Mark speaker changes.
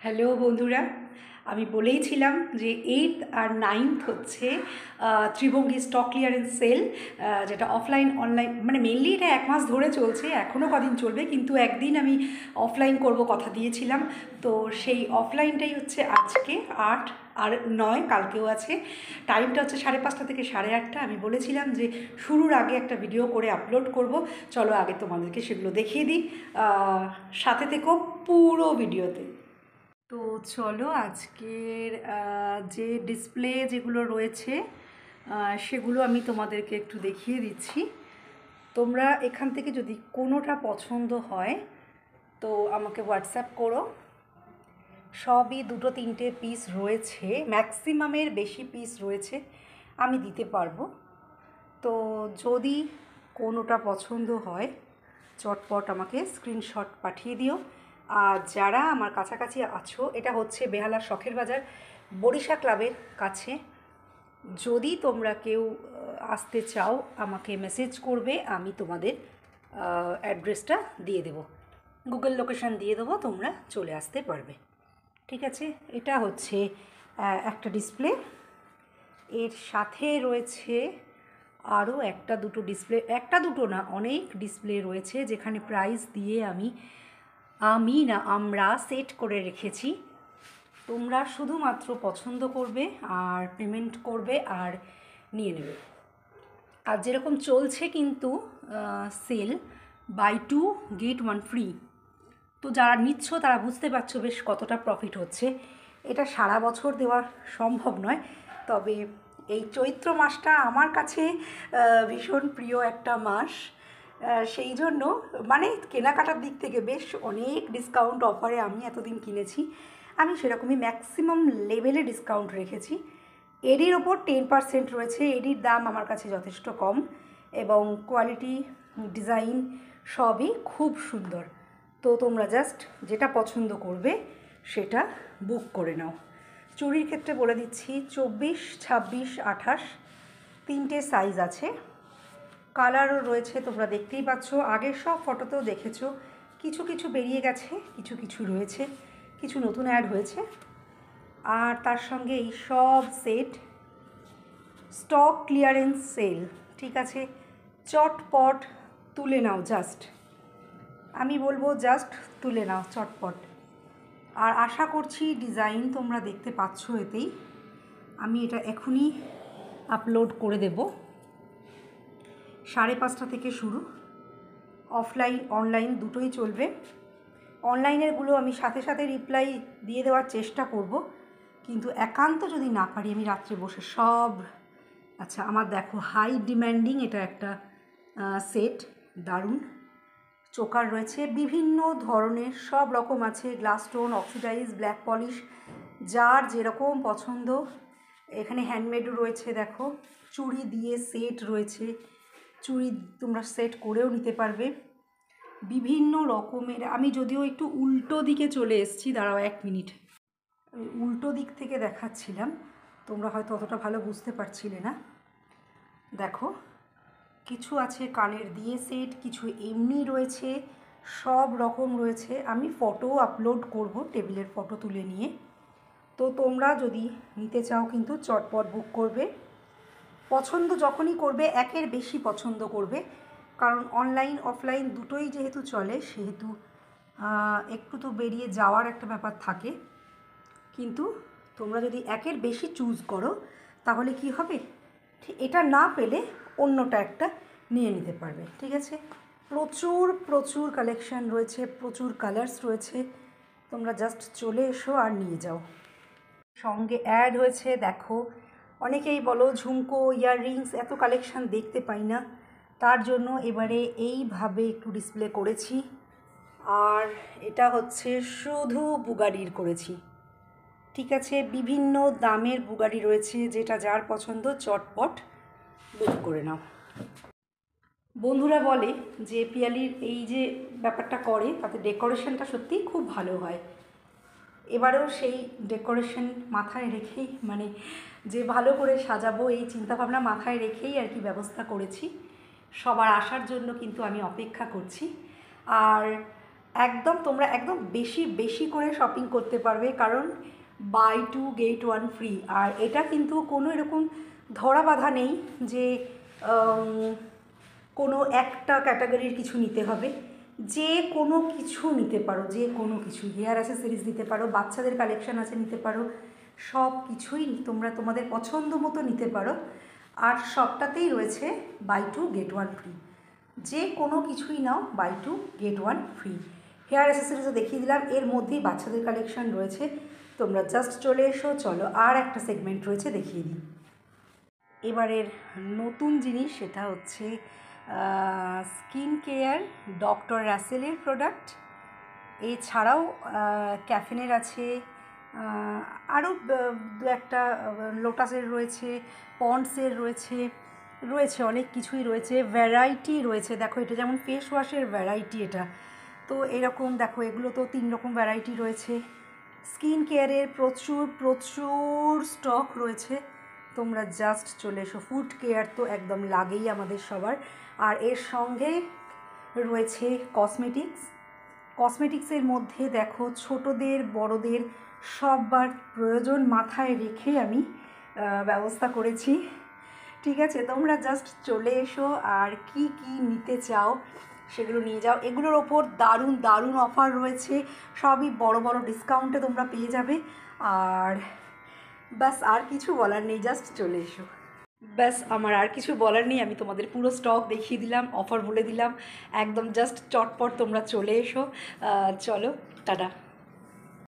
Speaker 1: Hello বন্ধুরা, আমি বলেইছিলাম যে 8th আর 9th হচ্ছে ত্রিভঙ্গী স্টক ক্লিয়ারেন্স সেল, যেটা অফলাইন অনলাইন মানে মেনলি এটা 1 মাস ধরে চলছে, এখনও কদিন চলবে, কিন্তু একদিন আমি অফলাইন করব কথা দিয়েছিলাম। তো সেই অফলাইনটাই হচ্ছে আজকে 8 আর 9, কালকেও আছে। টাইমটা হচ্ছে 5:30 থেকে 8:30। আমি বলেছিলাম যে শুরুর আগে একটা ভিডিও করে আপলোড করব। চলো আগে তোমাদেরকে সেগুলো দেখিয়ে দিই, সাথে থেকো পুরো ভিডিওতে। তো চলো আজকের যে ডিসপ্লে যেগুলো রয়েছে সেগুলো আমি তোমাদেরকে একটু দেখিয়ে দিচ্ছি। তোমরা এখান থেকে যদি কোনোটা পছন্দ হয় তো আমাকে হোয়াটসঅ্যাপ করো। সবই 2-3টে পিস রয়েছে, ম্যাক্সিমামের বেশি পিস রয়েছে, আমি দিতে পারবো। তো যদি কোনোটা পছন্দ হয় চটপট আমাকে স্ক্রিনশট পাঠিয়ে দিও। আর যারা আমার কাছাকাছি আছো, এটা হচ্ছে বেহালার শখের বাজার বরিশা ক্লাবের কাছে। যদি তোমরা কেউ আসতে চাও আমাকে মেসেজ করবে, আমি তোমাদের অ্যাড্রেসটা দিয়ে দেবো, গুগল লোকেশান দিয়ে দেবো, তোমরা চলে আসতে পারবে। ঠিক আছে, এটা হচ্ছে একটা ডিসপ্লে। এর সাথে রয়েছে আরও একটা দুটো ডিসপ্লে, একটা দুটো না অনেক ডিসপ্লে রয়েছে, যেখানে প্রাইস দিয়ে আমরা সেট করে রেখেছি। তোমরা শুধুমাত্র পছন্দ করবে আর পেমেন্ট করবে আর নিয়ে নেবে। আর যেরকম চলছে কিন্তু সেল, বাই 2 get 1 ফ্রি। তো যারা নিচ্ছ তারা বুঝতে পারছো বেশ কতটা প্রফিট হচ্ছে। এটা সারা বছর দেওয়া সম্ভব নয়, তবে এই চৈত্র মাসটা আমার কাছে ভীষণ প্রিয় একটা মাস। সেই জন্য মানে কেনাকাটার দিক থেকে বেশ অনেক ডিসকাউন্ট অফারে আমি এতদিন কিনেছি। আমি সেরকমই ম্যাক্সিমাম লেভেলে ডিসকাউন্ট রেখেছি। এডির ওপর 10% রয়েছে। এডির দাম আমার কাছে যথেষ্ট কম এবং কোয়ালিটি, ডিজাইন সবই খুব সুন্দর। তো তোমরা জাস্ট যেটা পছন্দ করবে সেটা বুক করে নাও। চুড়ির ক্ষেত্রে বলে দিচ্ছি 24, 26, 28 তিনটে সাইজ আছে। কালারও রয়েছে, তোমরা দেখতেই পাচ্ছ, আগের সব ফটোতেও দেখেছো। কিছু কিছু বেরিয়ে গেছে, কিছু কিছু রয়েছে, কিছু নতুন অ্যাড হয়েছে। আর তার সঙ্গে এই সব সেট স্টক ক্লিয়ারেন্স সেল। ঠিক আছে, চটপট তুলে নাও, জাস্ট আমি বলবো জাস্ট তুলে নাও চটপট। আর আশা করছি ডিজাইন তোমরা দেখতে পাচ্ছ এতেই। আমি এটা এখনই আপলোড করে দেব। 5:30 থেকে শুরু, অফলাইন অনলাইন দুটোই চলবে। অনলাইনেরগুলো আমি সাথে সাথে রিপ্লাই দিয়ে দেওয়ার চেষ্টা করব, কিন্তু একান্ত যদি না পারি আমি রাত্রে বসে সব। আচ্ছা, আমার দেখো হাই ডিম্যান্ডিং এটা একটা সেট, দারুণ। চোকার রয়েছে বিভিন্ন ধরনের, সব রকম আছে, glass stone, oxidise, black polish, যার যেরকম পছন্দ। এখানে হ্যান্ডমেডও রয়েছে, দেখো চুড়ি দিয়ে সেট রয়েছে, চুড়ি তোমরা সেট করেও নিতে পারবে বিভিন্ন রকমের। আমি যদিও একটু উল্টো দিকে চলে এসেছি, দাঁড়াও 1 মিনিট, আমি উল্টো দিক থেকে দেখাচ্ছিলাম, তোমরা হয়তো অতটা ভালো বুঝতে পারছিলে না। দেখো কিছু আছে কানের দিয়ে সেট, কিছু এমনি রয়েছে, সব রকম রয়েছে। আমি ফটো আপলোড করব, টেবিলের ফটো তুলে নিয়ে। তো তোমরা যদি নিতে চাও কিন্তু চটপট বুক করবে। পছন্দ যখনই করবে একের বেশি পছন্দ করবে, কারণ অনলাইন অফলাইন দুটোই যেহেতু চলে, সেহেতু একটু তো বেরিয়ে যাওয়ার একটা ব্যাপার থাকে। কিন্তু তোমরা যদি একের বেশি চুজ করো তাহলে কি হবে, এটা না পেলে অন্যটা একটা নিয়ে নিতে পারবে। ঠিক আছে, প্রচুর প্রচুর কালেকশান রয়েছে, প্রচুর কালার্স রয়েছে, তোমরা জাস্ট চলে এসো আর নিয়ে যাও। সঙ্গে অ্যাড হয়েছে, দেখো অনেকেই বলো ঝুমকো, ইয়াররিংস এত কালেকশান দেখতে পাই না, তার জন্য এবারে এইভাবে একটু ডিসপ্লে করেছি। আর এটা হচ্ছে শুধু বুগারির করেছি। ঠিক আছে, বিভিন্ন দামের বুগারি রয়েছে, যেটা যার পছন্দ চটপট বুক করে নাও। বন্ধুরা বলে যে পিয়ালির এই যে ব্যাপারটা করে তাতে ডেকোরেশনটা সত্যিই খুব ভালো হয়। এবারেও সেই ডেকোরেশন মাথায় রেখেই, মানে যে ভালো করে সাজাবো এই চিন্তাভাবনা মাথায় রেখেই আর কি ব্যবস্থা করেছি। সবার আসার জন্য কিন্তু আমি অপেক্ষা করছি। আর একদম তোমরা একদম বেশি বেশি করে শপিং করতে পারবে, কারণ buy two get one free. আর এটা কিন্তু কোনো এরকম ধরা বাঁধা নেই যে কোনো একটা ক্যাটাগরির কিছু নিতে হবে, যে কোনো কিছু নিতে পারো, যে কোনো কিছু। হেয়ার অ্যাসেসরিজ নিতে পারো, বাচ্চাদের কালেকশন আছে নিতে পারো, সব কিছুই তোমরা তোমাদের পছন্দ মতো নিতে পারো। আর সবটাতেই রয়েছে buy two get one free, যে কোনো কিছুই নাও buy two get one free. Hair অ্যাসেসরিজও দেখিয়ে দিলাম, এর মধ্যেই বাচ্চাদের কালেকশন রয়েছে, তোমরা জাস্ট চলে এসো। চলো আর একটা সেগমেন্ট রয়েছে, দেখিয়ে দিই। এবারের নতুন জিনিস সেটা হচ্ছে স্কিন কেয়ার, ডক্টর রাসেলের প্রোডাক্ট। এছাড়াও ক্যাফিনের আছে, আরও দু একটা লোটাসের রয়েছে, পন্ডসের রয়েছে, রয়েছে অনেক কিছুই রয়েছে, ভ্যারাইটি রয়েছে। দেখো এটা যেমন ফেস ওয়াশের ভ্যারাইটি, এটা তো এরকম দেখো, এগুলো তো 3 রকম ভ্যারাইটি রয়েছে। স্কিন কেয়ারের প্রচুর প্রচুর স্টক রয়েছে, তোমরা জাস্ট চলে এসো। ফুড কেয়ার তো একদম লাগেই আমাদের সবার। আর এর সঙ্গে রয়েছে কসমেটিক্স। কসমেটিক্সের মধ্যে দেখো ছোটদের বড়দের সবার প্রয়োজন মাথায় রেখে আমি ব্যবস্থা করেছি, ঠিক আছে? তোমরা জাস্ট চলে এসো, আর কি কি নিতে চাও সেগুলো নিয়ে যাও। এগুলোর ওপর দারুণ দারুণ অফার রয়েছে, সবই বড় বড় ডিসকাউন্টে তোমরা পেয়ে যাবে। আর ব্যাস, আর কিছু বলার নেই, জাস্ট চলে এসো। ব্যাস, আমার আর কিছু বলার নেই, আমি তোমাদের পুরো স্টক দেখিয়ে দিলাম, অফার বলে দিলাম, একদম জাস্ট চটপট তোমরা চলে এসো। চলো, টাটা।